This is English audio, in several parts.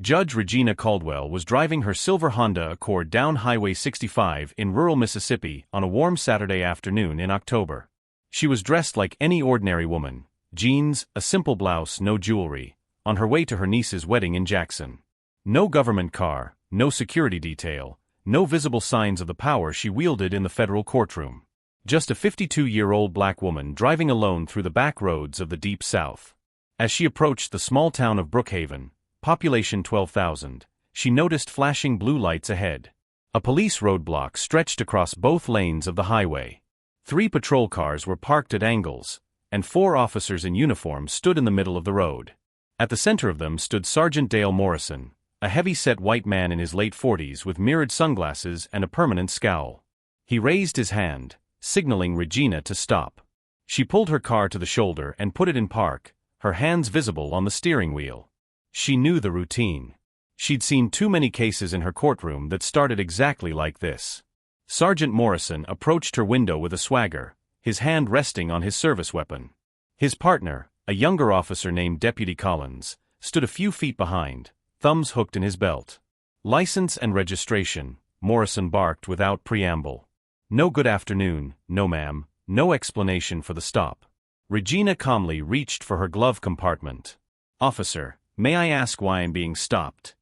Judge Regina Caldwell was driving her silver Honda Accord down Highway 65 in rural Mississippi on a warm Saturday afternoon in October. She was dressed like any ordinary woman, jeans, a simple blouse, no jewelry, on her way to her niece's wedding in Jackson. No government car, no security detail, no visible signs of the power she wielded in the federal courtroom. Just a 52-year-old black woman driving alone through the back roads of the Deep South. As she approached the small town of Brookhaven, population 12,000, she noticed flashing blue lights ahead. A police roadblock stretched across both lanes of the highway. 3 patrol cars were parked at angles, and 4 officers in uniform stood in the middle of the road. At the center of them stood Sergeant Dale Morrison, a heavy-set white man in his late 40s with mirrored sunglasses and a permanent scowl. He raised his hand, signaling Regina to stop. She pulled her car to the shoulder and put it in park, her hands visible on the steering wheel. She knew the routine. She'd seen too many cases in her courtroom that started exactly like this. Sergeant Morrison approached her window with a swagger, his hand resting on his service weapon. His partner, a younger officer named Deputy Collins, stood a few feet behind, thumbs hooked in his belt. "License and registration," Morrison barked without preamble. "No good afternoon, no ma'am, no explanation for the stop." Regina calmly reached for her glove compartment. "Officer, may I ask why I'm being stopped?"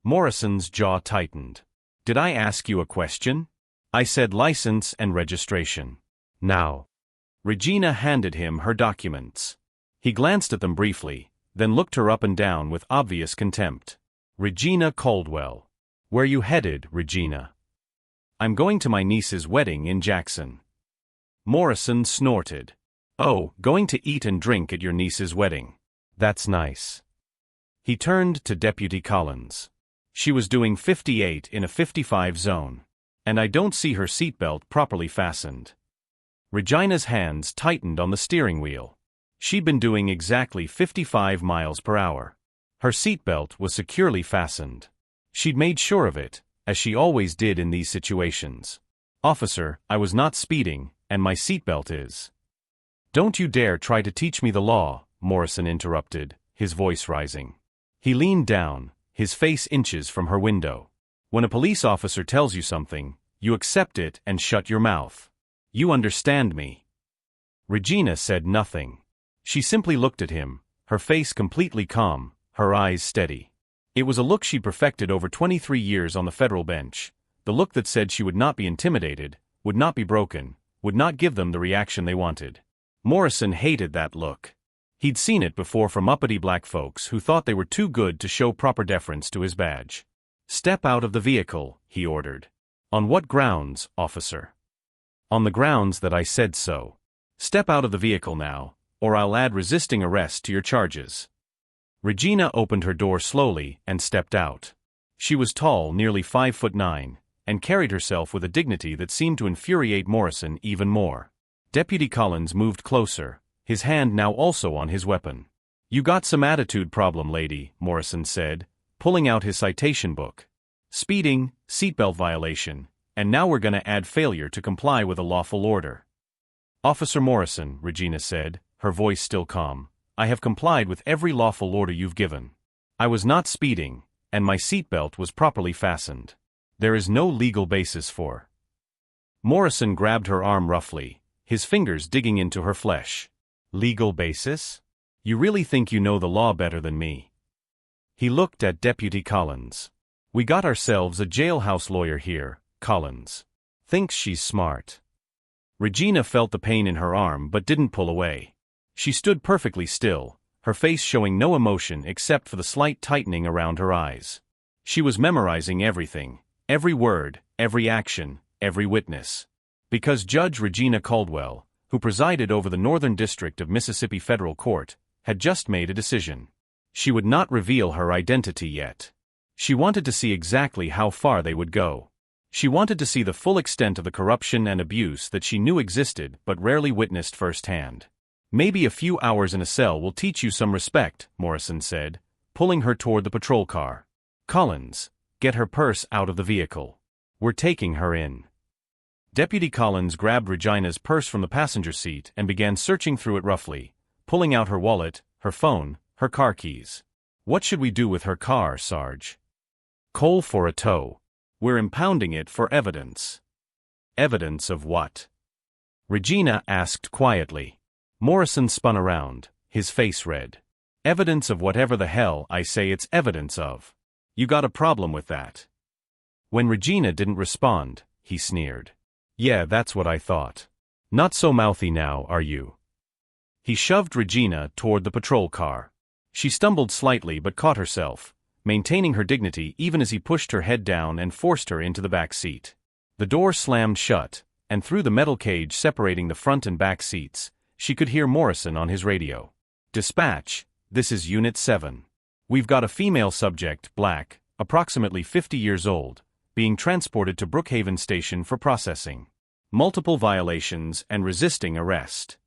Morrison's jaw tightened. "Did I ask you a question? I said license and registration. Now." Regina handed him her documents. He glanced at them briefly, then looked her up and down with obvious contempt. "Regina Caldwell. Where you headed, Regina?" "I'm going to my niece's wedding in Jackson." Morrison snorted. "Oh, going to eat and drink at your niece's wedding. That's nice." He turned to Deputy Collins. "She was doing 58 in a 55 zone. And I don't see her seatbelt properly fastened." Regina's hands tightened on the steering wheel. She'd been doing exactly 55 miles per hour. Her seatbelt was securely fastened. She'd made sure of it, as she always did in these situations. "Officer, I was not speeding, and my seatbelt is." "Don't you dare try to teach me the law," Morrison interrupted, his voice rising. He leaned down, his face inches from her window. "When a police officer tells you something, you accept it and shut your mouth. You understand me?" Regina said nothing. She simply looked at him, her face completely calm, her eyes steady. It was a look she perfected over 23 years on the federal bench, the look that said she would not be intimidated, would not be broken, would not give them the reaction they wanted. Morrison hated that look. He'd seen it before from uppity black folks who thought they were too good to show proper deference to his badge. "Step out of the vehicle," he ordered. "On what grounds, officer?" "On the grounds that I said so. Step out of the vehicle now, or I'll add resisting arrest to your charges." Regina opened her door slowly and stepped out. She was tall, nearly 5'9", and carried herself with a dignity that seemed to infuriate Morrison even more. Deputy Collins moved closer, his hand now also on his weapon. "You got some attitude problem, lady," Morrison said, pulling out his citation book. "Speeding, seatbelt violation, and now we're gonna add failure to comply with a lawful order." "Officer Morrison," Regina said, her voice still calm, "I have complied with every lawful order you've given. I was not speeding, and my seatbelt was properly fastened. There is no legal basis for." Morrison grabbed her arm roughly, his fingers digging into her flesh. "Legal basis? You really think you know the law better than me?" He looked at Deputy Collins. "We got ourselves a jailhouse lawyer here, Collins. Thinks she's smart." Regina felt the pain in her arm but didn't pull away. She stood perfectly still, her face showing no emotion except for the slight tightening around her eyes. She was memorizing everything, every word, every action, every witness. Because Judge Regina Caldwell, who presided over the Northern District of Mississippi Federal Court, had just made a decision. She would not reveal her identity yet. She wanted to see exactly how far they would go. She wanted to see the full extent of the corruption and abuse that she knew existed but rarely witnessed firsthand. "Maybe a few hours in a cell will teach you some respect," Morrison said, pulling her toward the patrol car. "Collins, get her purse out of the vehicle. We're taking her in." Deputy Collins grabbed Regina's purse from the passenger seat and began searching through it roughly, pulling out her wallet, her phone, her car keys. What should we do with her car, Sarge? Coal for a tow. We're impounding it for evidence. Evidence of what? Regina asked quietly. Morrison spun around, his face red. Evidence of whatever the hell I say it's evidence of. You got a problem with that? When Regina didn't respond, he sneered. Yeah, that's what I thought. Not so mouthy now, are you? He shoved Regina toward the patrol car. She stumbled slightly but caught herself, maintaining her dignity even as he pushed her head down and forced her into the back seat. The door slammed shut, and through the metal cage separating the front and back seats, she could hear Morrison on his radio. Dispatch, this is Unit 7. We've got a female subject, black, approximately 50 years old, being transported to Brookhaven Station for processing. Multiple violations and resisting arrest.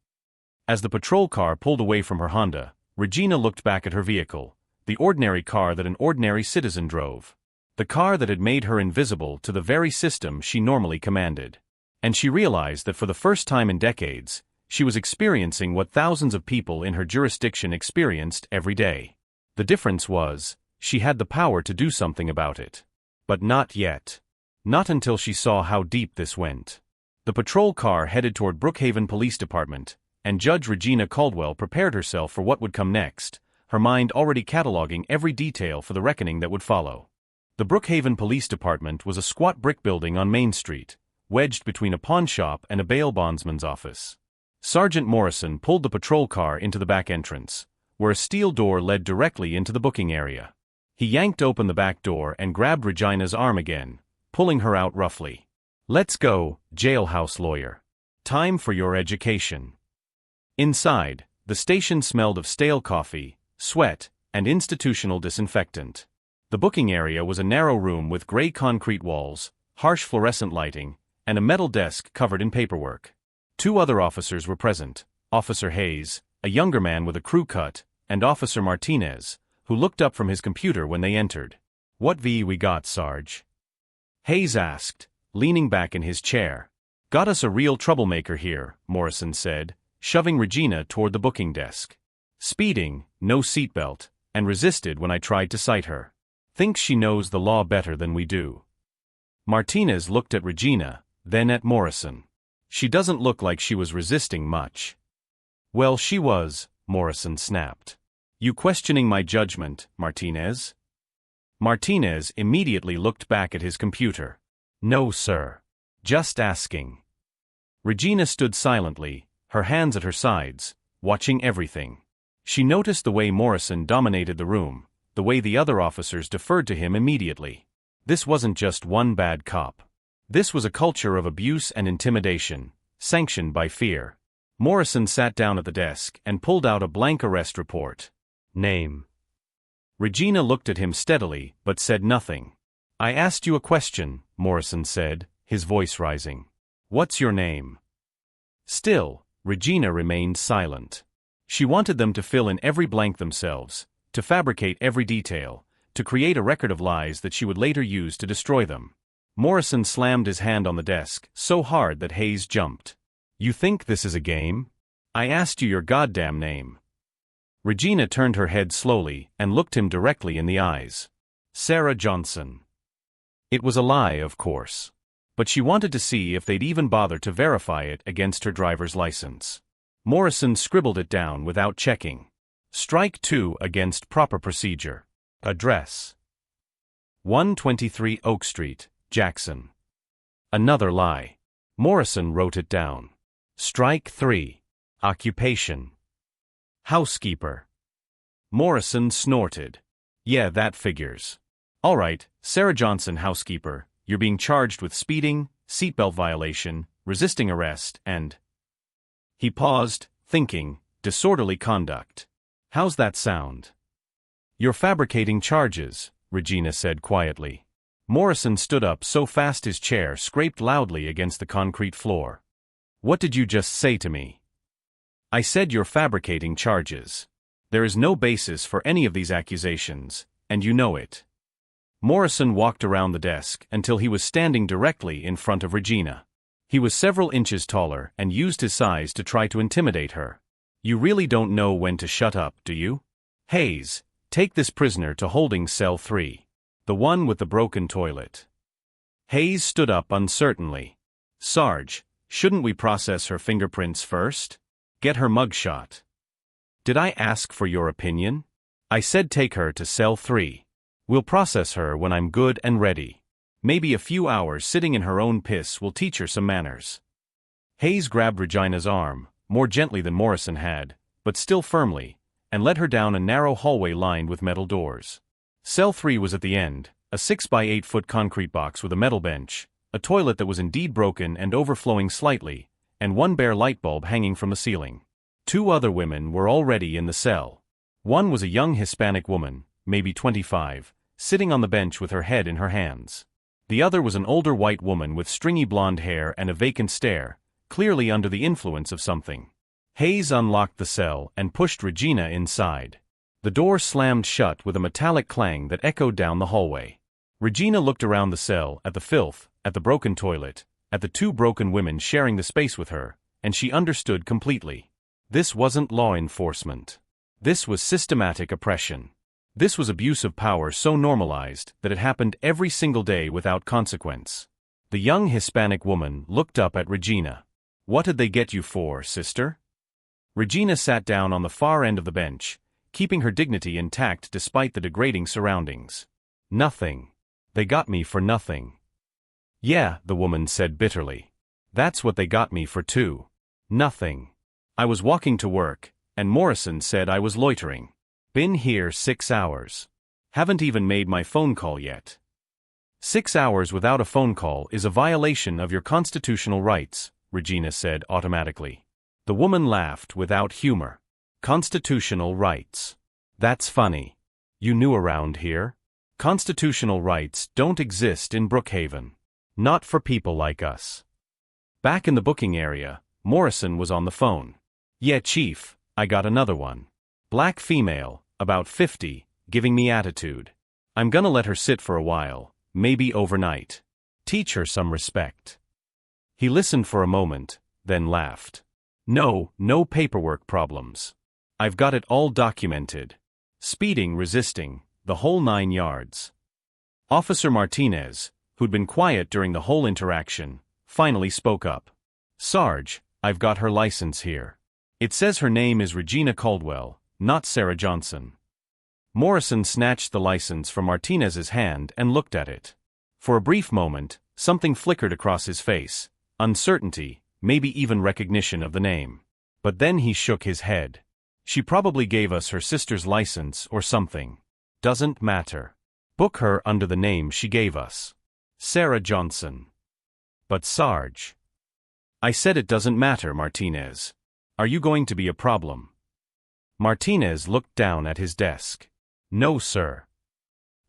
As the patrol car pulled away from her Honda, Regina looked back at her vehicle, the ordinary car that an ordinary citizen drove. The car that had made her invisible to the very system she normally commanded. And she realized that for the first time in decades, she was experiencing what thousands of people in her jurisdiction experienced every day. The difference was, she had the power to do something about it. But not yet. Not until she saw how deep this went. The patrol car headed toward Brookhaven Police Department, and Judge Regina Caldwell prepared herself for what would come next, her mind already cataloging every detail for the reckoning that would follow. The Brookhaven Police Department was a squat brick building on Main Street, wedged between a pawn shop and a bail bondsman's office. Sergeant Morrison pulled the patrol car into the back entrance, where a steel door led directly into the booking area. He yanked open the back door and grabbed Regina's arm again, pulling her out roughly. Let's go, jailhouse lawyer. Time for your education. Inside, the station smelled of stale coffee, sweat, and institutional disinfectant. The booking area was a narrow room with gray concrete walls, harsh fluorescent lighting, and a metal desk covered in paperwork. 2 other officers were present, Officer Hayes, a younger man with a crew cut, and Officer Martinez, who looked up from his computer when they entered. What we got, Sarge? Hayes asked, leaning back in his chair. Got us a real troublemaker here, Morrison said, shoving Regina toward the booking desk. Speeding, no seatbelt, and resisted when I tried to cite her. Thinks she knows the law better than we do. Martinez looked at Regina, then at Morrison. She doesn't look like she was resisting much. Well, she was, Morrison snapped. You questioning my judgment, Martinez? Martinez immediately looked back at his computer. No, sir. Just asking. Regina stood silently, her hands at her sides, watching everything. She noticed the way Morrison dominated the room, the way the other officers deferred to him immediately. This wasn't just one bad cop. This was a culture of abuse and intimidation, sanctioned by fear. Morrison sat down at the desk and pulled out a blank arrest report. Name. Regina looked at him steadily, but said nothing. I asked you a question, Morrison said, his voice rising. What's your name? Still, Regina remained silent. She wanted them to fill in every blank themselves, to fabricate every detail, to create a record of lies that she would later use to destroy them. Morrison slammed his hand on the desk, so hard that Hayes jumped. You think this is a game? I asked you your goddamn name. Regina turned her head slowly and looked him directly in the eyes. Sarah Johnson. It was a lie, of course. But she wanted to see if they'd even bother to verify it against her driver's license. Morrison scribbled it down without checking. Strike 2 against proper procedure. Address. 123 Oak Street, Jackson. Another lie. Morrison wrote it down. Strike 3. Occupation. Housekeeper. Morrison snorted. Yeah, that figures. All right, Sarah Johnson, housekeeper, you're being charged with speeding, seatbelt violation, resisting arrest, and... He paused, thinking, disorderly conduct. How's that sound? You're fabricating charges, Regina said quietly. Morrison stood up so fast his chair scraped loudly against the concrete floor. What did you just say to me? I said you're fabricating charges. There is no basis for any of these accusations, and you know it. Morrison walked around the desk until he was standing directly in front of Regina. He was several inches taller and used his size to try to intimidate her. You really don't know when to shut up, do you? Hayes, Take this prisoner to holding cell 3. The one with the broken toilet. Hayes stood up uncertainly. Sarge, shouldn't we process her fingerprints first? Get her mugshot. Did I ask for your opinion? I said take her to cell 3. We'll process her when I'm good and ready. Maybe a few hours sitting in her own piss will teach her some manners. Hayes grabbed Regina's arm, more gently than Morrison had, but still firmly, and led her down a narrow hallway lined with metal doors. Cell 3 was at the end, a 6-by-8-foot concrete box with a metal bench, a toilet that was indeed broken and overflowing slightly, and one bare light bulb hanging from the ceiling. 2 other women were already in the cell. One was a young Hispanic woman, maybe 25, sitting on the bench with her head in her hands. The other was an older white woman with stringy blonde hair and a vacant stare, clearly under the influence of something. Hayes unlocked the cell and pushed Regina inside. The door slammed shut with a metallic clang that echoed down the hallway. Regina looked around the cell, at the filth, at the broken toilet, at the 2 broken women sharing the space with her, and she understood completely. This wasn't law enforcement. This was systematic oppression. This was abuse of power so normalized that it happened every single day without consequence. The young Hispanic woman looked up at Regina. What did they get you for, sister? Regina sat down on the far end of the bench, keeping her dignity intact despite the degrading surroundings. Nothing. They got me for nothing. Yeah, the woman said bitterly. That's what they got me for too. Nothing. I was walking to work, and Morrison said I was loitering. Been here 6 hours. Haven't even made my phone call yet. 6 hours without a phone call is a violation of your constitutional rights, Regina said automatically. The woman laughed without humor. Constitutional rights. That's funny. You new around here? Constitutional rights don't exist in Brookhaven. Not for people like us. Back in the booking area, Morrison was on the phone. Yeah, Chief, I got another one. Black female, about 50, giving me attitude. I'm gonna let her sit for a while, maybe overnight. Teach her some respect. He listened for a moment, then laughed. No paperwork problems. I've got it all documented. Speeding, resisting, the whole 9 yards. Officer Martinez, who'd been quiet during the whole interaction, finally spoke up. Sarge, I've got her license here. It says her name is Regina Caldwell, not Sarah Johnson. Morrison snatched the license from Martinez's hand and looked at it. For a brief moment, something flickered across his face, uncertainty, maybe even recognition of the name. But then he shook his head. She probably gave us her sister's license or something. Doesn't matter. Book her under the name she gave us. Sarah Johnson. But Sarge. I said it doesn't matter, Martinez. Are you going to be a problem? Martinez looked down at his desk. No, sir.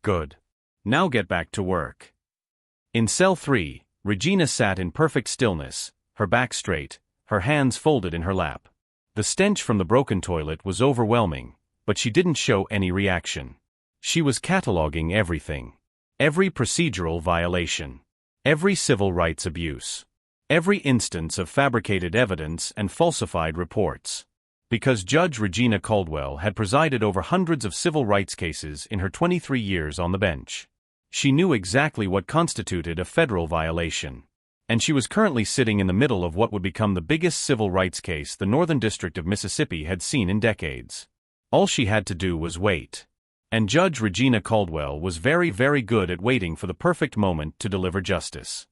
Good. Now get back to work. In cell 3, Regina sat in perfect stillness, her back straight, her hands folded in her lap. The stench from the broken toilet was overwhelming, but she didn't show any reaction. She was cataloging everything. Every procedural violation. Every civil rights abuse. Every instance of fabricated evidence and falsified reports. Because Judge Regina Caldwell had presided over hundreds of civil rights cases in her 23 years on the bench. She knew exactly what constituted a federal violation. And she was currently sitting in the middle of what would become the biggest civil rights case the Northern District of Mississippi had seen in decades. All she had to do was wait. And Judge Regina Caldwell was very, very good at waiting for the perfect moment to deliver justice.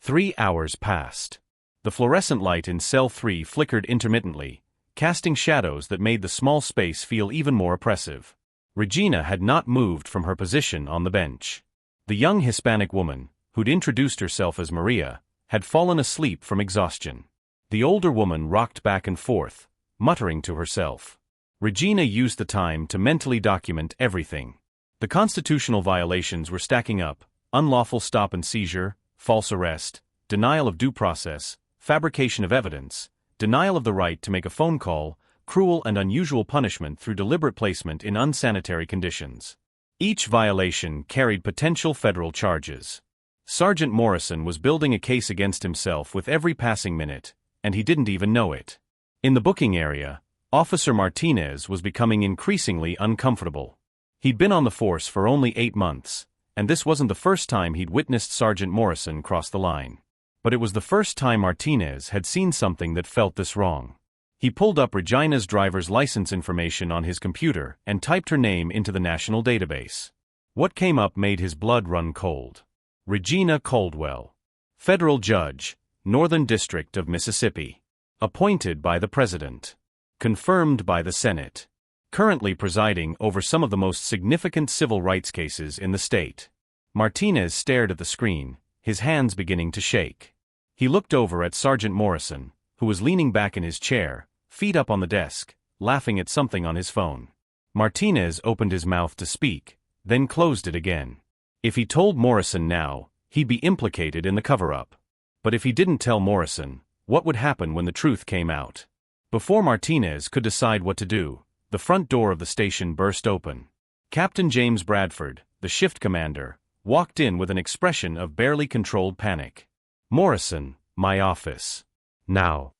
3 hours passed. The fluorescent light in cell 3 flickered intermittently, casting shadows that made the small space feel even more oppressive. Regina had not moved from her position on the bench. The young Hispanic woman, who'd introduced herself as Maria, had fallen asleep from exhaustion. The older woman rocked back and forth, muttering to herself. Regina used the time to mentally document everything. The constitutional violations were stacking up: unlawful stop and seizure, false arrest, denial of due process, fabrication of evidence, denial of the right to make a phone call, cruel and unusual punishment through deliberate placement in unsanitary conditions. Each violation carried potential federal charges. Sergeant Morrison was building a case against himself with every passing minute, and he didn't even know it. In the booking area, Officer Martinez was becoming increasingly uncomfortable. He'd been on the force for only 8 months, and this wasn't the first time he'd witnessed Sergeant Morrison cross the line. But it was the first time Martinez had seen something that felt this wrong. He pulled up Regina's driver's license information on his computer and typed her name into the national database. What came up made his blood run cold. Regina Caldwell. Federal Judge, Northern District of Mississippi. Appointed by the President. Confirmed by the Senate. Currently presiding over some of the most significant civil rights cases in the state. Martinez stared at the screen, his hands beginning to shake. He looked over at Sergeant Morrison, who was leaning back in his chair, feet up on the desk, laughing at something on his phone. Martinez opened his mouth to speak, then closed it again. If he told Morrison now, he'd be implicated in the cover-up. But if he didn't tell Morrison, what would happen when the truth came out? Before Martinez could decide what to do, the front door of the station burst open. Captain James Bradford, the shift commander, walked in with an expression of barely controlled panic. "Morrison, my office. Now."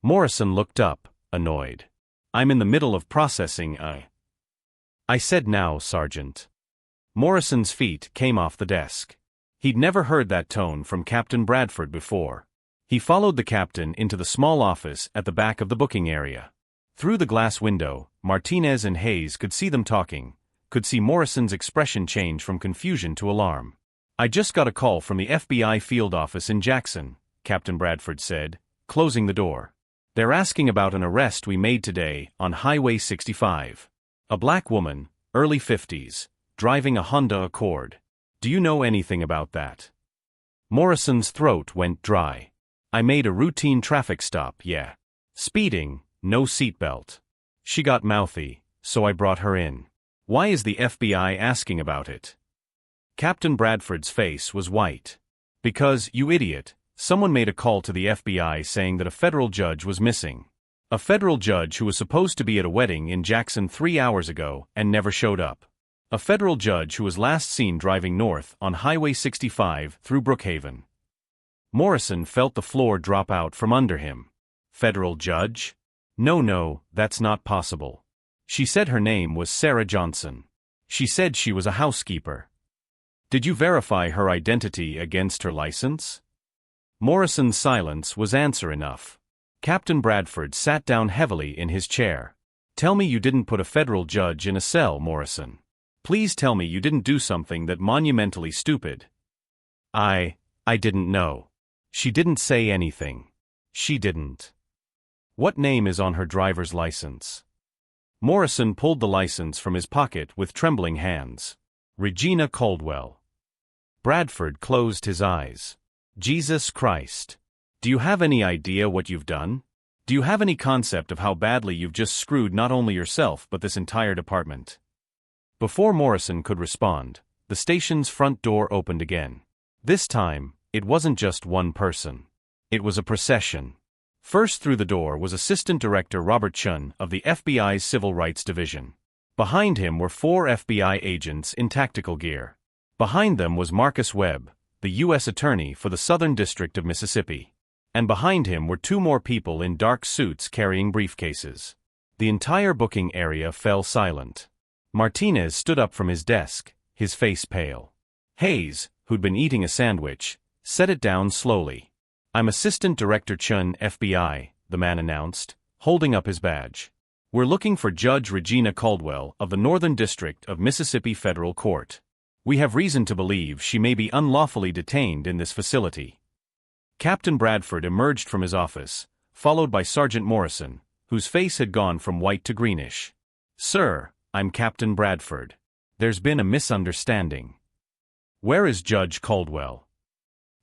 Morrison looked up, annoyed. "I'm in the middle of processing I said now, Sergeant." Morrison's feet came off the desk. He'd never heard that tone from Captain Bradford before. He followed the captain into the small office at the back of the booking area. Through the glass window, Martinez and Hayes could see them talking, could see Morrison's expression change from confusion to alarm. "I just got a call from the FBI field office in Jackson," Captain Bradford said, closing the door. "They're asking about an arrest we made today on Highway 65. A black woman, early 50s, driving a Honda Accord. Do you know anything about that?" Morrison's throat went dry. "I made a routine traffic stop, yeah. Speeding, no seatbelt." She got mouthy, so I brought her in. "Why is the FBI asking about it?" Captain Bradford's face was white. "Because, you idiot, someone made a call to the FBI saying that a federal judge was missing. A federal judge who was supposed to be at a wedding in Jackson 3 hours ago and never showed up. A federal judge who was last seen driving north on Highway 65 through Brookhaven." Morrison felt the floor drop out from under him. "Federal judge? No, that's not possible. She said her name was Sarah Johnson. She said she was a housekeeper. Did you verify her identity against her license?" Morrison's silence was answer enough. Captain Bradford sat down heavily in his chair. "Tell me you didn't put a federal judge in a cell, Morrison. Please tell me you didn't do something that monumentally stupid." I didn't know. She didn't say anything. She didn't." "What name is on her driver's license?" Morrison pulled the license from his pocket with trembling hands. "Regina Caldwell." Bradford closed his eyes. "Jesus Christ. Do you have any idea what you've done? Do you have any concept of how badly you've just screwed not only yourself but this entire department?" Before Morrison could respond, the station's front door opened again. This time, it wasn't just one person. It was a procession. First through the door was Assistant Director Robert Chun of the FBI's Civil Rights Division. Behind him were 4 FBI agents in tactical gear. Behind them was Marcus Webb, the U.S. Attorney for the Southern District of Mississippi. And behind him were 2 more people in dark suits carrying briefcases. The entire booking area fell silent. Martinez stood up from his desk, his face pale. Hayes, who'd been eating a sandwich, set it down slowly. "I'm Assistant Director Chun, FBI," the man announced, holding up his badge. "We're looking for Judge Regina Caldwell of the Northern District of Mississippi Federal Court. We have reason to believe she may be unlawfully detained in this facility." Captain Bradford emerged from his office, followed by Sergeant Morrison, whose face had gone from white to greenish. "Sir, I'm Captain Bradford. There's been a misunderstanding." "Where is Judge Caldwell?"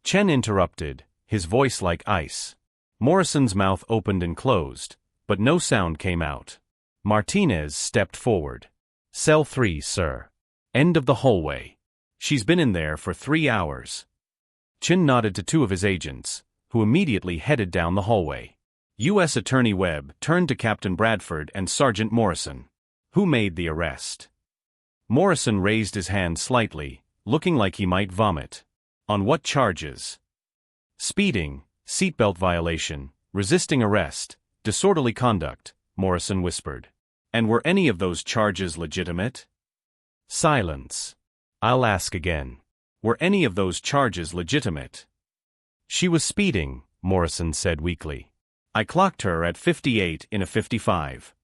Chen interrupted, his voice like ice. Morrison's mouth opened and closed, but no sound came out. Martinez stepped forward. "Cell 3, sir. End of the hallway. She's been in there for 3 hours." Chin nodded to 2 of his agents, who immediately headed down the hallway. U.S. Attorney Webb turned to Captain Bradford and Sergeant Morrison. "Who made the arrest?" Morrison raised his hand slightly, looking like he might vomit. "On what charges?" "Speeding, seatbelt violation, resisting arrest, disorderly conduct," Morrison whispered. "And were any of those charges legitimate?" Silence. I'll ask again. Were any of those charges legitimate? She was speeding, Morrison said weakly. I clocked her at 58 in a 55.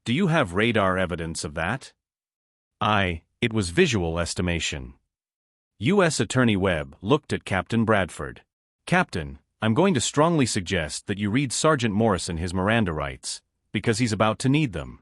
Do you have radar evidence of that? It was visual estimation. U.S. Attorney Webb looked at Captain Bradford. Captain, I'm going to strongly suggest that you read Sergeant Morrison his Miranda rights, because he's about to need them.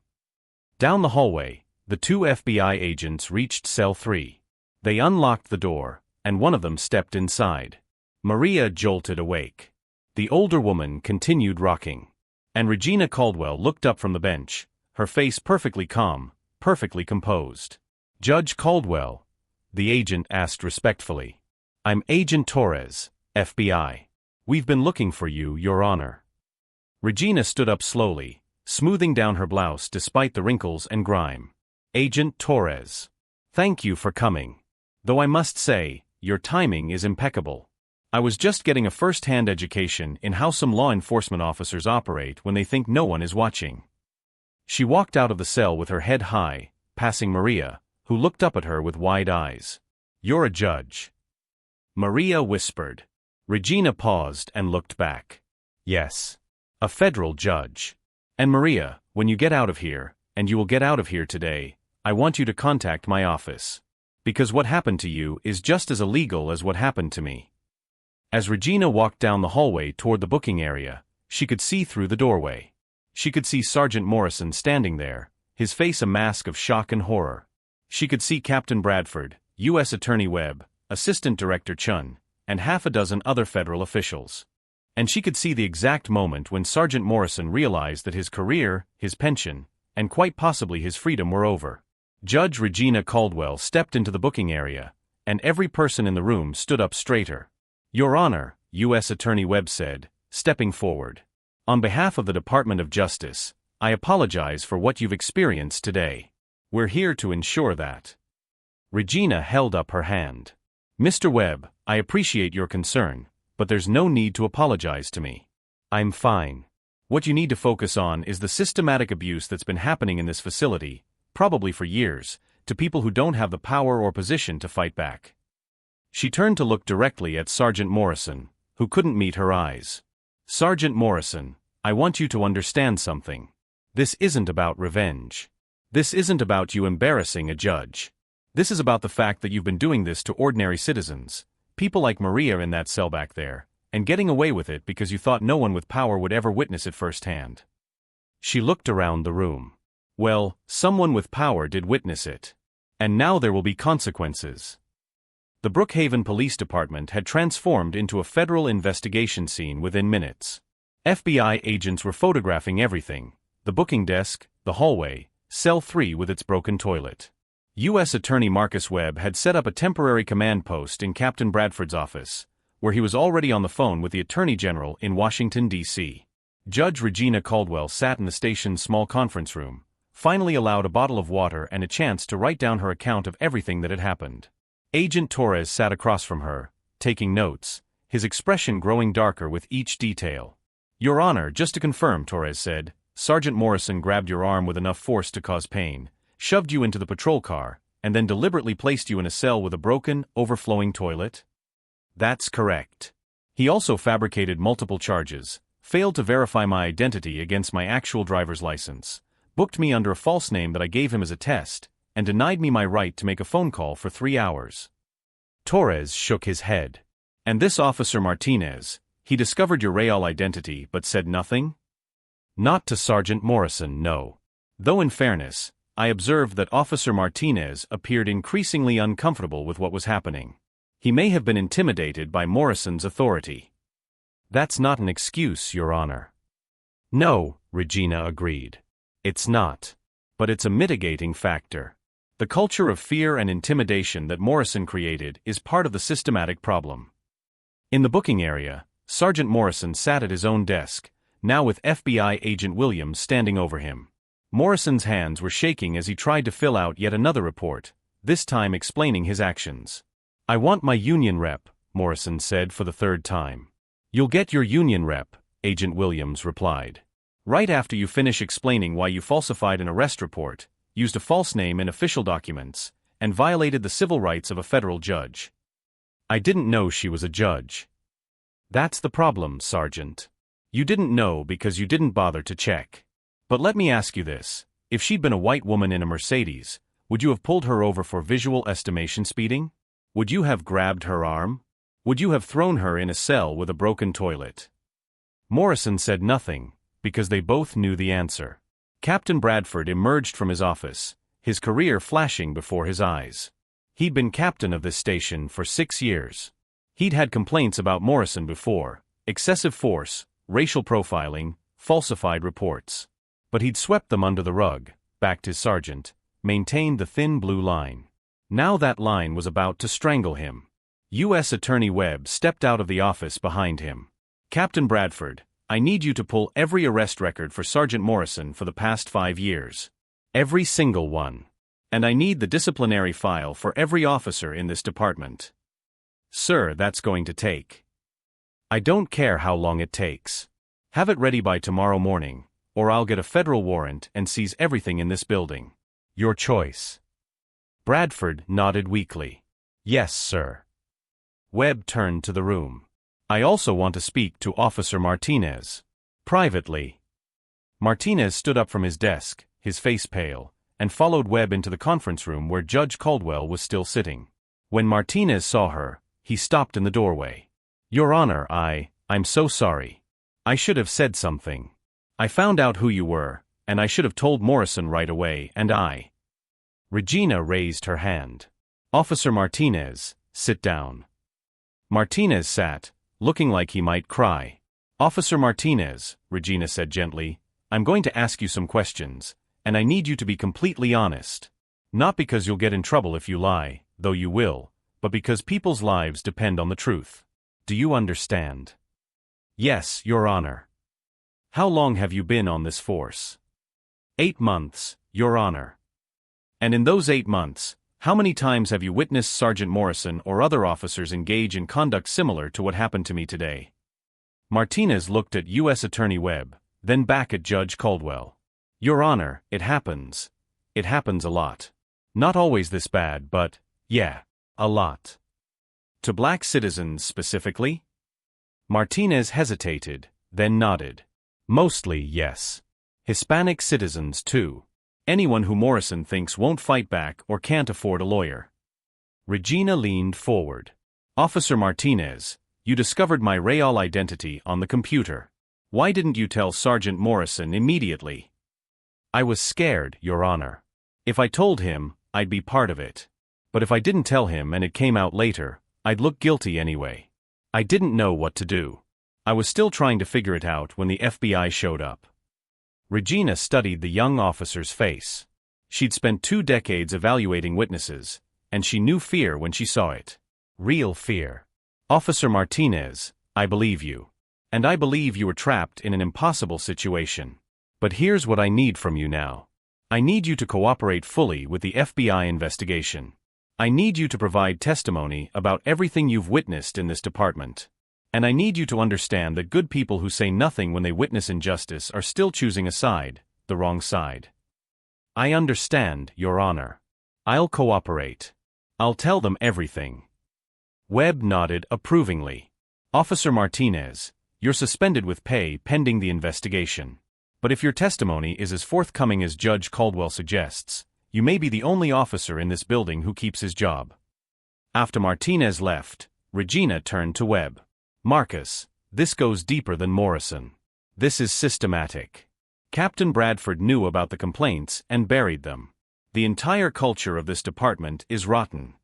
Down the hallway, the two FBI agents reached cell 3. They unlocked the door, and one of them stepped inside. Maria jolted awake. The older woman continued rocking. And Regina Caldwell looked up from the bench, her face perfectly calm, perfectly composed. Judge Caldwell, the agent asked respectfully. I'm Agent Torres, FBI. We've been looking for you, Your Honor. Regina stood up slowly, smoothing down her blouse despite the wrinkles and grime. Agent Torres. Thank you for coming. Though I must say, your timing is impeccable. I was just getting a first-hand education in how some law enforcement officers operate when they think no one is watching. She walked out of the cell with her head high, passing Maria, who looked up at her with wide eyes. You're a judge. Maria whispered. Regina paused and looked back. Yes. A federal judge. And Maria, when you get out of here, and you will get out of here today, I want you to contact my office. Because what happened to you is just as illegal as what happened to me. As Regina walked down the hallway toward the booking area, she could see through the doorway. She could see Sergeant Morrison standing there, his face a mask of shock and horror. She could see Captain Bradford, U.S. Attorney Webb, Assistant Director Chun, and half a dozen other federal officials. And she could see the exact moment when Sergeant Morrison realized that his career, his pension, and quite possibly his freedom were over. Judge Regina Caldwell stepped into the booking area, and every person in the room stood up straighter. Your Honor, U.S. Attorney Webb said, stepping forward. On behalf of the Department of Justice, I apologize for what you've experienced today. We're here to ensure that. Regina held up her hand. Mr. Webb, I appreciate your concern, but there's no need to apologize to me. I'm fine. What you need to focus on is the systematic abuse that's been happening in this facility, probably for years, to people who don't have the power or position to fight back. She turned to look directly at Sergeant Morrison, who couldn't meet her eyes. Sergeant Morrison, I want you to understand something. This isn't about revenge. This isn't about you embarrassing a judge. This is about the fact that you've been doing this to ordinary citizens, people like Maria in that cell back there, and getting away with it because you thought no one with power would ever witness it firsthand. She looked around the room. Well, someone with power did witness it. And now there will be consequences. The Brookhaven Police Department had transformed into a federal investigation scene within minutes. FBI agents were photographing everything: the booking desk, the hallway, Cell 3 with its broken toilet. U.S. Attorney Marcus Webb had set up a temporary command post in Captain Bradford's office, where he was already on the phone with the Attorney General in Washington, D.C. Judge Regina Caldwell sat in the station's small conference room, finally allowed a bottle of water and a chance to write down her account of everything that had happened. Agent Torres sat across from her, taking notes, his expression growing darker with each detail. Your Honor, just to confirm, Torres said, Sergeant Morrison grabbed your arm with enough force to cause pain, shoved you into the patrol car, and then deliberately placed you in a cell with a broken, overflowing toilet? That's correct. He also fabricated multiple charges, failed to verify my identity against my actual driver's license, booked me under a false name that I gave him as a test, and denied me my right to make a phone call for 3 hours. Torres shook his head. And this Officer Martinez, he discovered your real identity but said nothing? Not to Sergeant Morrison, no. Though in fairness, I observed that Officer Martinez appeared increasingly uncomfortable with what was happening. He may have been intimidated by Morrison's authority. That's not an excuse, Your Honor. No, Regina agreed. It's not. But it's a mitigating factor. The culture of fear and intimidation that Morrison created is part of the systematic problem. In the booking area, Sergeant Morrison sat at his own desk, now with FBI Agent Williams standing over him. Morrison's hands were shaking as he tried to fill out yet another report, this time explaining his actions. I want my union rep, Morrison said for the third time. You'll get your union rep, Agent Williams replied. Right after you finish explaining why you falsified an arrest report, used a false name in official documents, and violated the civil rights of a federal judge. I didn't know she was a judge. That's the problem, Sergeant. You didn't know because you didn't bother to check. But let me ask you this. If she'd been a white woman in a Mercedes, would you have pulled her over for visual estimation speeding? Would you have grabbed her arm? Would you have thrown her in a cell with a broken toilet? Morrison said nothing, because they both knew the answer. Captain Bradford emerged from his office, his career flashing before his eyes. He'd been captain of this station for 6 years. He'd had complaints about Morrison before: excessive force, racial profiling, falsified reports. But he'd swept them under the rug, backed his sergeant, maintained the thin blue line. Now that line was about to strangle him. U.S. Attorney Webb stepped out of the office behind him. Captain Bradford, I need you to pull every arrest record for Sergeant Morrison for the past 5 years. Every single one. And I need the disciplinary file for every officer in this department. Sir, that's going to take. I don't care how long it takes. Have it ready by tomorrow morning, or I'll get a federal warrant and seize everything in this building. Your choice. Bradford nodded weakly. Yes, sir. Webb turned to the room. I also want to speak to Officer Martinez. Privately. Martinez stood up from his desk, his face pale, and followed Webb into the conference room where Judge Caldwell was still sitting. When Martinez saw her, he stopped in the doorway. Your Honor, I'm so sorry. I should have said something. I found out who you were, and I should have told Morrison right away, and I. Regina raised her hand. Officer Martinez, sit down. Martinez sat, looking like he might cry. Officer Martinez, Regina said gently, I'm going to ask you some questions, and I need you to be completely honest. Not because you'll get in trouble if you lie, though you will, but because people's lives depend on the truth. Do you understand? Yes, Your Honor. How long have you been on this force? 8 months, Your Honor. And in those 8 months, how many times have you witnessed Sergeant Morrison or other officers engage in conduct similar to what happened to me today? Martinez looked at U.S. Attorney Webb, then back at Judge Caldwell. Your Honor, it happens. It happens a lot. Not always this bad, but, yeah, a lot. To black citizens specifically? Martinez hesitated, then nodded. Mostly, yes. Hispanic citizens, too. Anyone who Morrison thinks won't fight back or can't afford a lawyer. Regina leaned forward. Officer Martinez, you discovered my real identity on the computer. Why didn't you tell Sergeant Morrison immediately? I was scared, Your Honor. If I told him, I'd be part of it. But if I didn't tell him and it came out later, I'd look guilty anyway. I didn't know what to do. I was still trying to figure it out when the FBI showed up. Regina studied the young officer's face. She'd spent 2 decades evaluating witnesses, and she knew fear when she saw it. Real fear. Officer Martinez, I believe you. And I believe you were trapped in an impossible situation. But here's what I need from you now. I need you to cooperate fully with the FBI investigation. I need you to provide testimony about everything you've witnessed in this department. And I need you to understand that good people who say nothing when they witness injustice are still choosing a side, the wrong side. I understand, Your Honor. I'll cooperate. I'll tell them everything. Webb nodded approvingly. Officer Martinez, you're suspended with pay pending the investigation. But if your testimony is as forthcoming as Judge Caldwell suggests, you may be the only officer in this building who keeps his job. After Martinez left, Regina turned to Webb. Marcus, this goes deeper than Morrison. This is systematic. Captain Bradford knew about the complaints and buried them. The entire culture of this department is rotten.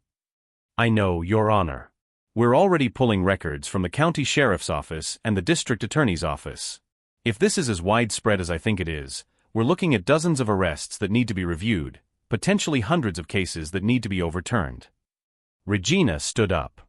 I know, Your Honor. We're already pulling records from the county sheriff's office and the district attorney's office. If this is as widespread as I think it is, we're looking at dozens of arrests that need to be reviewed, potentially hundreds of cases that need to be overturned. Regina stood up.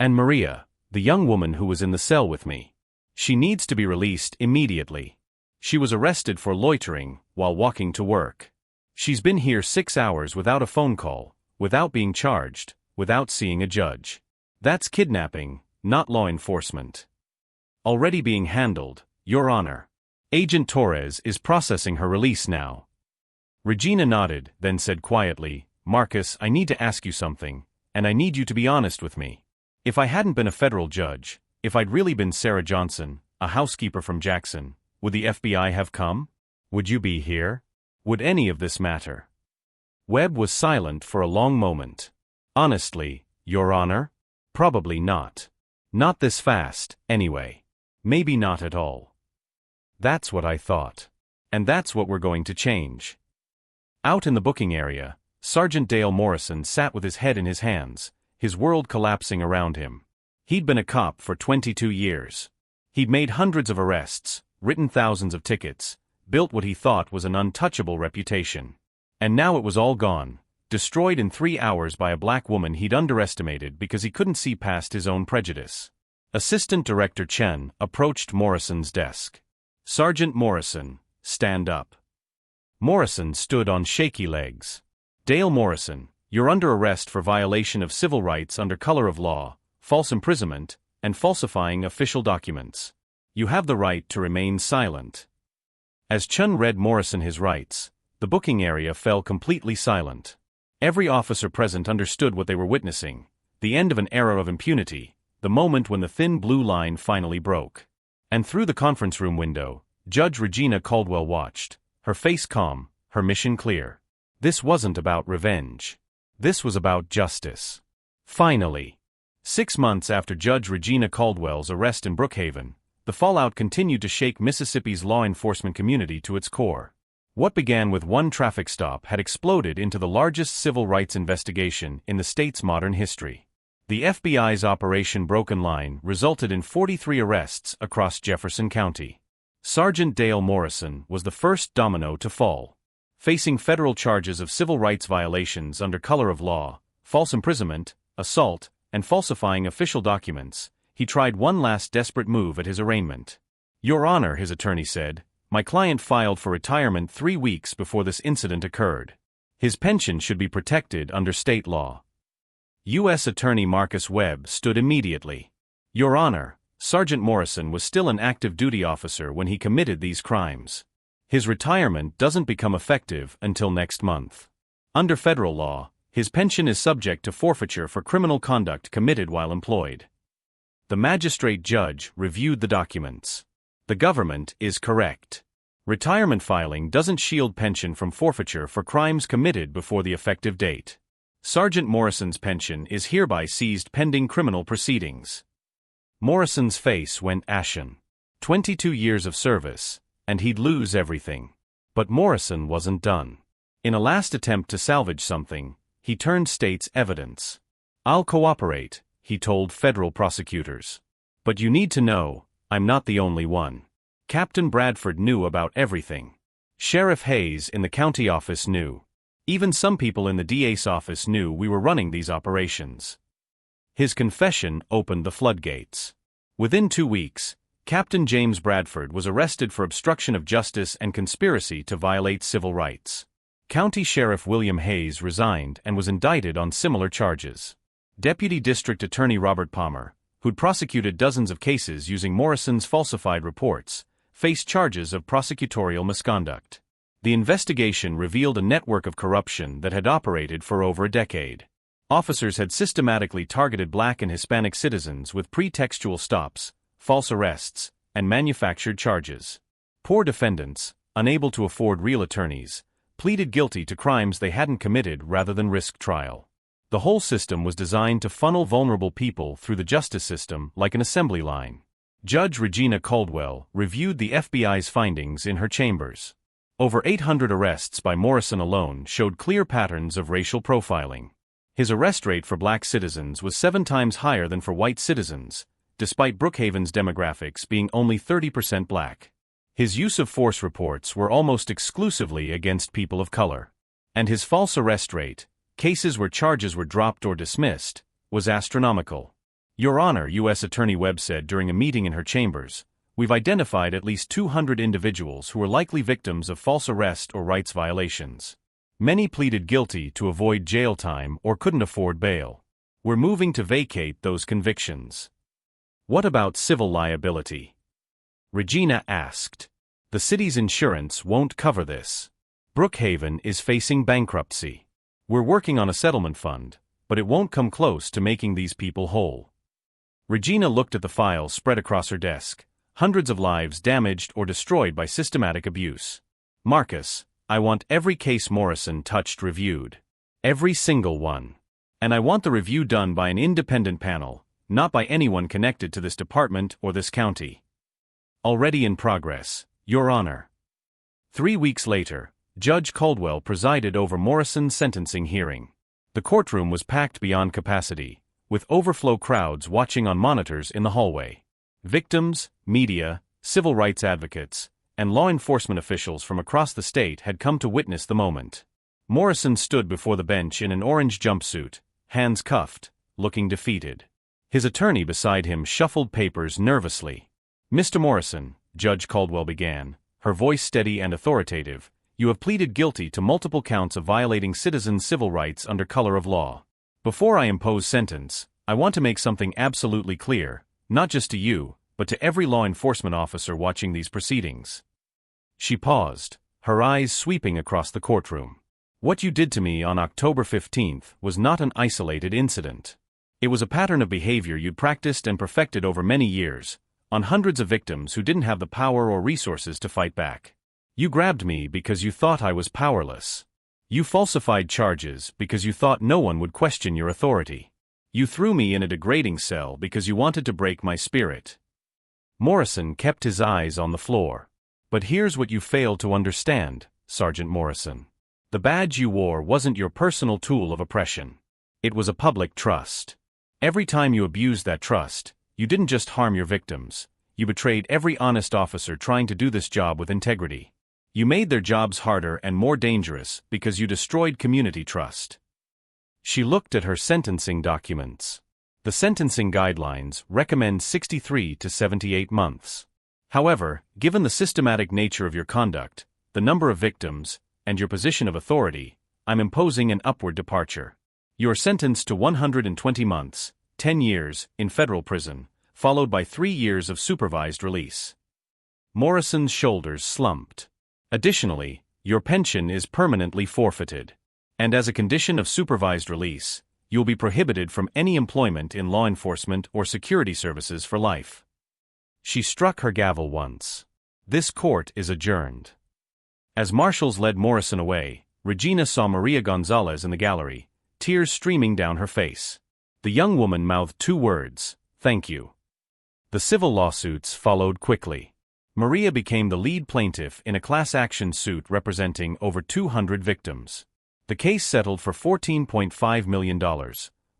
And Maria, the young woman who was in the cell with me. She needs to be released immediately. She was arrested for loitering while walking to work. She's been here 6 hours without a phone call, without being charged, without seeing a judge. That's kidnapping, not law enforcement. Already being handled, Your Honor. Agent Torres is processing her release now. Regina nodded, then said quietly, Marcus, I need to ask you something, and I need you to be honest with me. If I hadn't been a federal judge, if I'd really been Sarah Johnson, a housekeeper from Jackson, would the FBI have come? Would you be here? Would any of this matter?" Webb was silent for a long moment. "Honestly, Your Honor? Probably not. Not this fast, anyway. Maybe not at all." "That's what I thought. And that's what we're going to change." Out in the booking area, Sergeant Dale Morrison sat with his head in his hands, his world collapsing around him. He'd been a cop for 22 years. He'd made hundreds of arrests, written thousands of tickets, built what he thought was an untouchable reputation. And now it was all gone, destroyed in 3 hours by a black woman he'd underestimated because he couldn't see past his own prejudice. Assistant Director Chen approached Morrison's desk. "Sergeant Morrison, stand up." Morrison stood on shaky legs. "Dale Morrison, you're under arrest for violation of civil rights under color of law, false imprisonment, and falsifying official documents. You have the right to remain silent." As Chen read Morrison his rights, the booking area fell completely silent. Every officer present understood what they were witnessing, the end of an era of impunity, the moment when the thin blue line finally broke. And through the conference room window, Judge Regina Caldwell watched, her face calm, her mission clear. This wasn't about revenge. This was about justice. Finally. 6 months after Judge Regina Caldwell's arrest in Brookhaven, the fallout continued to shake Mississippi's law enforcement community to its core. What began with one traffic stop had exploded into the largest civil rights investigation in the state's modern history. The FBI's Operation Broken Line resulted in 43 arrests across Jefferson County. Sergeant Dale Morrison was the first domino to fall. Facing federal charges of civil rights violations under color of law, false imprisonment, assault, and falsifying official documents, he tried one last desperate move at his arraignment. "Your Honor," his attorney said, "my client filed for retirement 3 weeks before this incident occurred. His pension should be protected under state law." U.S. Attorney Marcus Webb stood immediately. "Your Honor, Sergeant Morrison was still an active duty officer when he committed these crimes. His retirement doesn't become effective until next month. Under federal law, his pension is subject to forfeiture for criminal conduct committed while employed." The magistrate judge reviewed the documents. "The government is correct. Retirement filing doesn't shield pension from forfeiture for crimes committed before the effective date. Sergeant Morrison's pension is hereby seized pending criminal proceedings." Morrison's face went ashen. 22 years of service, and he'd lose everything. But Morrison wasn't done. In a last attempt to salvage something, he turned state's evidence. "I'll cooperate," he told federal prosecutors. "But you need to know, I'm not the only one. Captain Bradford knew about everything. Sheriff Hayes in the county office knew. Even some people in the DA's office knew we were running these operations." His confession opened the floodgates. Within 2 weeks, Captain James Bradford was arrested for obstruction of justice and conspiracy to violate civil rights. County Sheriff William Hayes resigned and was indicted on similar charges. Deputy District Attorney Robert Palmer, who'd prosecuted dozens of cases using Morrison's falsified reports, faced charges of prosecutorial misconduct. The investigation revealed a network of corruption that had operated for over a decade. Officers had systematically targeted Black and Hispanic citizens with pretextual stops, false arrests, and manufactured charges. Poor defendants, unable to afford real attorneys, pleaded guilty to crimes they hadn't committed rather than risk trial. The whole system was designed to funnel vulnerable people through the justice system like an assembly line. Judge Regina Caldwell reviewed the FBI's findings in her chambers. Over 800 arrests by Morrison alone showed clear patterns of racial profiling. His arrest rate for Black citizens was 7 times higher than for white citizens, despite Brookhaven's demographics being only 30% Black. His use of force reports were almost exclusively against people of color. And his false arrest rate, cases where charges were dropped or dismissed, was astronomical. "Your Honor," U.S. Attorney Webb said during a meeting in her chambers, "we've identified at least 200 individuals who were likely victims of false arrest or rights violations. Many pleaded guilty to avoid jail time or couldn't afford bail. We're moving to vacate those convictions." "What about civil liability?" Regina asked. "The city's insurance won't cover this. Brookhaven is facing bankruptcy." We're working on a settlement fund, but it won't come close to making these people whole. Regina looked at the files spread across her desk, hundreds of lives damaged or destroyed by systematic abuse. Marcus, I want every case Morrison touched reviewed. Every single one. And I want the review done by an independent panel, not by anyone connected to this department or this county. Already in progress, Your Honor. 3 weeks later, Judge Caldwell presided over Morrison's sentencing hearing. The courtroom was packed beyond capacity, with overflow crowds watching on monitors in the hallway. Victims, media, civil rights advocates, and law enforcement officials from across the state had come to witness the moment. Morrison stood before the bench in an orange jumpsuit, hands cuffed, looking defeated. His attorney beside him shuffled papers nervously. Mr. Morrison, Judge Caldwell began, her voice steady and authoritative, you have pleaded guilty to multiple counts of violating citizens' civil rights under color of law. Before I impose sentence, I want to make something absolutely clear, not just to you, but to every law enforcement officer watching these proceedings. She paused, her eyes sweeping across the courtroom. What you did to me on October 15th was not an isolated incident. It was a pattern of behavior you'd practiced and perfected over many years, on hundreds of victims who didn't have the power or resources to fight back. You grabbed me because you thought I was powerless. You falsified charges because you thought no one would question your authority. You threw me in a degrading cell because you wanted to break my spirit. Morrison kept his eyes on the floor. But here's what you failed to understand, Sergeant Morrison. The badge you wore wasn't your personal tool of oppression. It was a public trust. Every time you abused that trust, you didn't just harm your victims, you betrayed every honest officer trying to do this job with integrity. You made their jobs harder and more dangerous because you destroyed community trust. She looked at her sentencing documents. The sentencing guidelines recommend 63 to 78 months. However, given the systematic nature of your conduct, the number of victims, and your position of authority, I'm imposing an upward departure. You are sentenced to 120 months, 10 years, in federal prison, followed by 3 years of supervised release. Morrison's shoulders slumped. Additionally, your pension is permanently forfeited. And as a condition of supervised release, you'll be prohibited from any employment in law enforcement or security services for life. She struck her gavel once. This court is adjourned. As marshals led Morrison away, Regina saw Maria Gonzalez in the gallery, tears streaming down her face. The young woman mouthed 2 words, "Thank you." The civil lawsuits followed quickly. Maria became the lead plaintiff in a class action suit representing over 200 victims. The case settled for $14.5 million,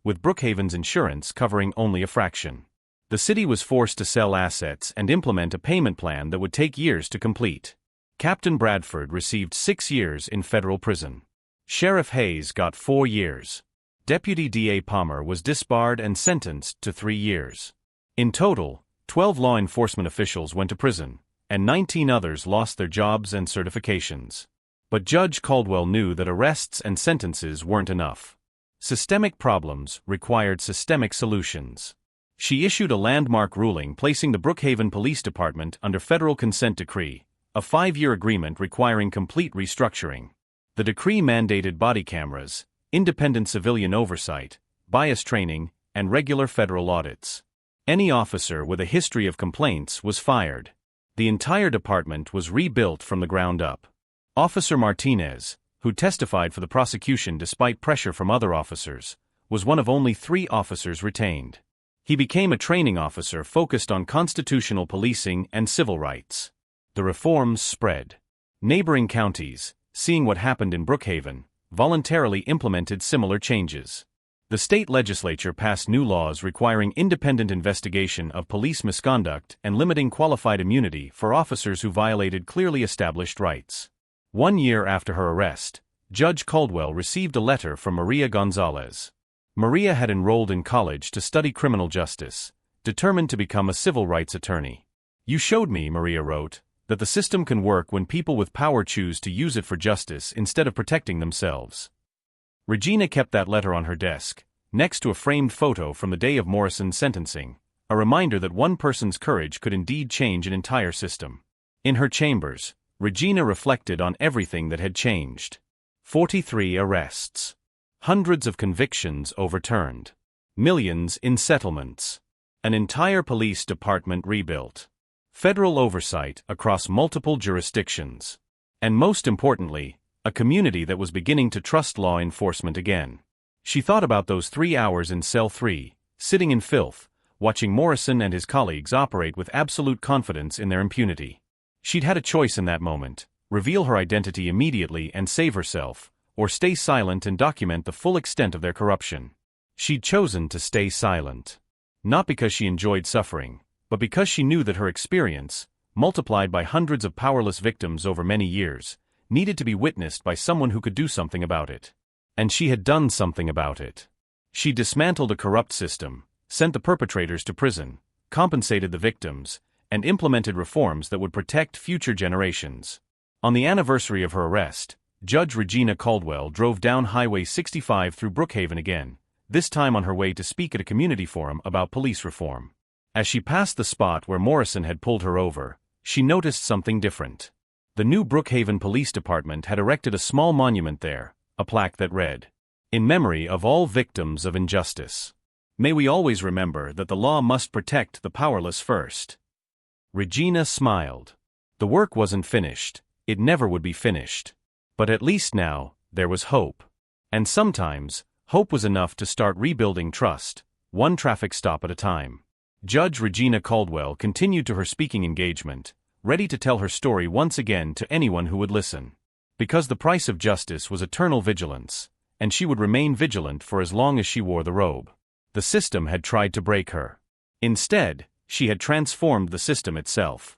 with Brookhaven's insurance covering only a fraction. The city was forced to sell assets and implement a payment plan that would take years to complete. Captain Bradford received 6 years in federal prison. Sheriff Hayes got 4 years. Deputy DA Palmer was disbarred and sentenced to 3 years. In total, 12 law enforcement officials went to prison, and 19 others lost their jobs and certifications. But Judge Caldwell knew that arrests and sentences weren't enough. Systemic problems required systemic solutions. She issued a landmark ruling placing the Brookhaven Police Department under federal consent decree, a 5-year agreement requiring complete restructuring. The decree mandated body cameras, independent civilian oversight, bias training, and regular federal audits. Any officer with a history of complaints was fired. The entire department was rebuilt from the ground up. Officer Martinez, who testified for the prosecution despite pressure from other officers, was one of only 3 officers retained. He became a training officer focused on constitutional policing and civil rights. The reforms spread. Neighboring counties, seeing what happened in Brookhaven, voluntarily implemented similar changes. The state legislature passed new laws requiring independent investigation of police misconduct and limiting qualified immunity for officers who violated clearly established rights. 1 year after her arrest, Judge Caldwell received a letter from Maria Gonzalez. Maria had enrolled in college to study criminal justice, determined to become a civil rights attorney. "You showed me," Maria wrote, "that the system can work when people with power choose to use it for justice instead of protecting themselves." Regina kept that letter on her desk, next to a framed photo from the day of Morrison's sentencing, a reminder that one person's courage could indeed change an entire system. In her chambers, Regina reflected on everything that had changed. 43 arrests. Hundreds of convictions overturned. Millions in settlements. An entire police department rebuilt. Federal oversight across multiple jurisdictions. And most importantly, a community that was beginning to trust law enforcement again. She thought about those 3 hours in Cell 3, sitting in filth, watching Morrison and his colleagues operate with absolute confidence in their impunity. She'd had a choice in that moment: reveal her identity immediately and save herself, or stay silent and document the full extent of their corruption. She'd chosen to stay silent. Not because she enjoyed suffering, but because she knew that her experience, multiplied by hundreds of powerless victims over many years, needed to be witnessed by someone who could do something about it. And she had done something about it. She dismantled a corrupt system, sent the perpetrators to prison, compensated the victims, and implemented reforms that would protect future generations. On the anniversary of her arrest, Judge Regina Caldwell drove down Highway 65 through Brookhaven again, this time on her way to speak at a community forum about police reform. As she passed the spot where Morrison had pulled her over, she noticed something different. The new Brookhaven Police Department had erected a small monument there, a plaque that read, "In memory of all victims of injustice. May we always remember that the law must protect the powerless first." Regina smiled. The work wasn't finished. It never would be finished. But at least now, there was hope. And sometimes, hope was enough to start rebuilding trust, one traffic stop at a time. Judge Regina Caldwell continued to her speaking engagement, ready to tell her story once again to anyone who would listen. Because the price of justice was eternal vigilance, and she would remain vigilant for as long as she wore the robe. The system had tried to break her. Instead, she had transformed the system itself.